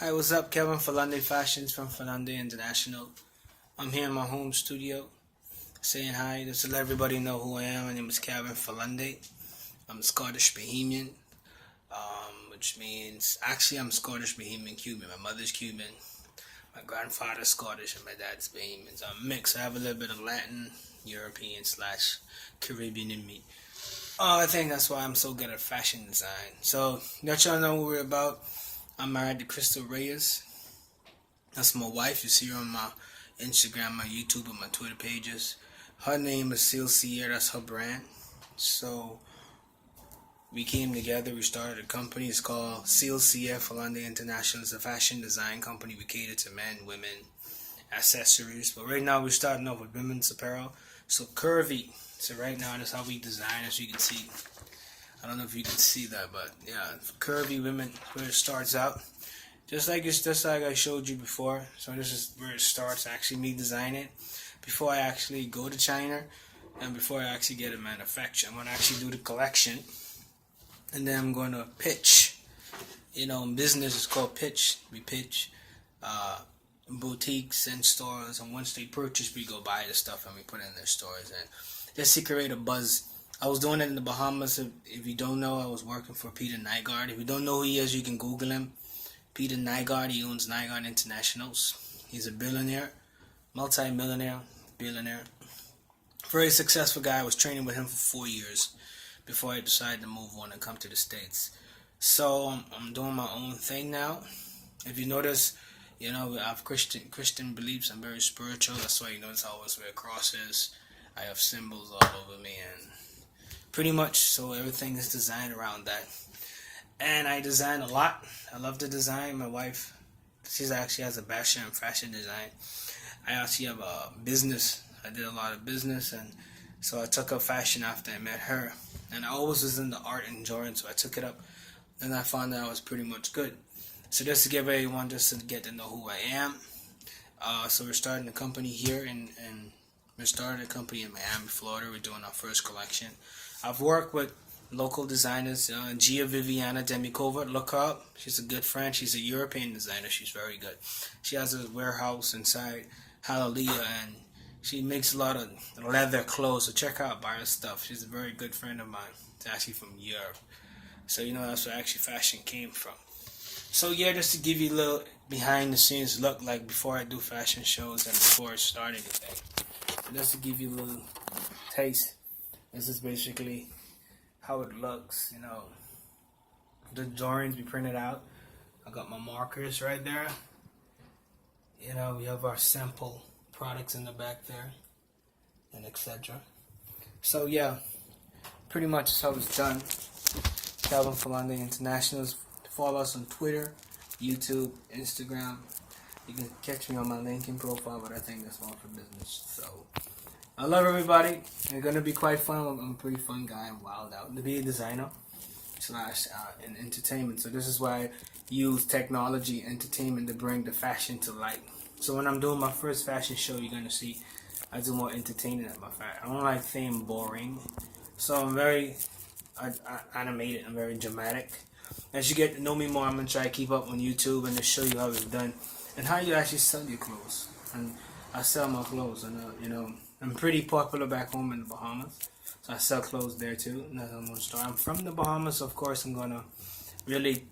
Hi, what's up? Kevin Ferlande Fashions from Ferlande International. I'm here in my home studio saying hi. Just to let everybody know who I am. My name is Kevin Ferlande. I'm a Scottish Bohemian, which means actually I'm Scottish Bohemian Cuban. My mother's Cuban, my grandfather's Scottish, and my dad's Bohemian. So I'm mixed. I have a little bit of Latin, European slash Caribbean in me. I think that's why I'm so good at fashion design. So let y'all know what we're about. I'm married to Crystal Reyes. That's my wife. You see her on my Instagram, my YouTube, and my Twitter pages. Her name is Seal Sierra. That's her brand. So we came together. We started a company. It's called Seal Sierra Ferlande International. It's a fashion design company. We cater to men, women, accessories. But right now we're starting off with women's apparel. So curvy. So right now that's how we design, as you can see. I don't know if you can see that, but yeah, curvy women, where it starts out. Just like I showed you before. So this is where it starts, actually me design it. Before I actually go to China and before I actually get it manufactured. I'm going to actually do the collection. And then I'm going to pitch. You know, in business it's called pitch. We pitch boutiques and stores. And once they purchase, we go buy the stuff and we put it in their stores. And just to create a buzz. I was doing it in the Bahamas. If you don't know, I was working for Peter Nygaard. If you don't know who he is, you can Google him. Peter Nygaard, he owns Nygaard Internationals. He's a billionaire, multi-millionaire, billionaire. Very successful guy. I was training with him for 4 years before I decided to move on and come to the States. So I'm doing my own thing now. If you notice, you know, I have Christian beliefs. I'm very spiritual. That's why you notice I always wear crosses. I have symbols all over me and pretty much, so everything is designed around that. And I design a lot. I love to design. My wife, she actually has a bachelor in fashion design. I actually have a business. I did a lot of business, and so I took up fashion after I met her. And I always was into art and drawing, so I took it up. And I found that I was pretty much good. So just to give everyone, just to get to know who I am. So we're starting a company here, and we're starting a company in Miami, Florida. We're doing our first collection. I've worked with local designers, Gia Viviana Demikova. Look her up. She's a good friend. She's a European designer. She's very good. She has a warehouse inside Hallelujah, and she makes a lot of leather clothes. So check out, buy her stuff. She's a very good friend of mine. It's actually from Europe. So, you know, that's where actually fashion came from. So, yeah, just to give you a little behind-the-scenes look, like before I do fashion shows and before I start anything. So just to give you a little taste. This is basically how it looks, you know. The drawings we printed out. I got my markers right there. You know, we have our sample products in the back there, and etc. So yeah, pretty much that's how it's done. Calvin Ferlande International. Follow us on Twitter, YouTube, Instagram. You can catch me on my LinkedIn profile, but I think that's all for business. So I love everybody. It's gonna be quite fun. I'm a pretty fun guy. I'm wild out to be a designer slash in entertainment. So this is why I use technology, entertainment to bring the fashion to light. So when I'm doing my first fashion show, you're gonna see I do more entertaining at my fashion. I don't like things boring. So I'm very animated. I'm very dramatic. As you get to know me more, I'm gonna try to keep up on YouTube and to show you how it's done and how you actually sell your clothes. And I sell my clothes, and you know. I'm pretty popular back home in the Bahamas, so I sell clothes there too. I'm from the Bahamas, so of course I'm gonna really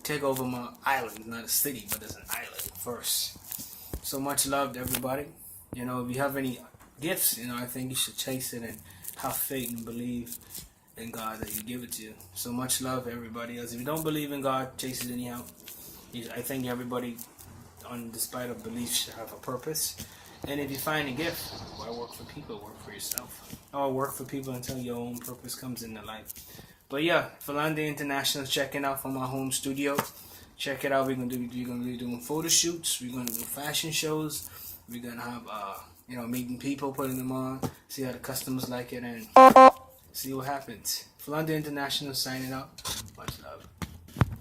take over my island, not a city, but it's an island first. So much love to everybody. You know, if you have any gifts, you know, I think you should chase it and have faith and believe in God that you give it to you. So much love to everybody else. If you don't believe in God, chase it anyhow. I think everybody, despite of belief, should have a purpose. And if you find a gift, why work for people? Work for yourself. Or work for people until your own purpose comes into life. But yeah, Ferlande International is checking out from our home studio. Check it out. We're gonna be doing photo shoots. We're gonna do fashion shows. We're gonna have you know, meeting people, putting them on, see how the customers like it, and see what happens. Ferlande International signing out. Much love.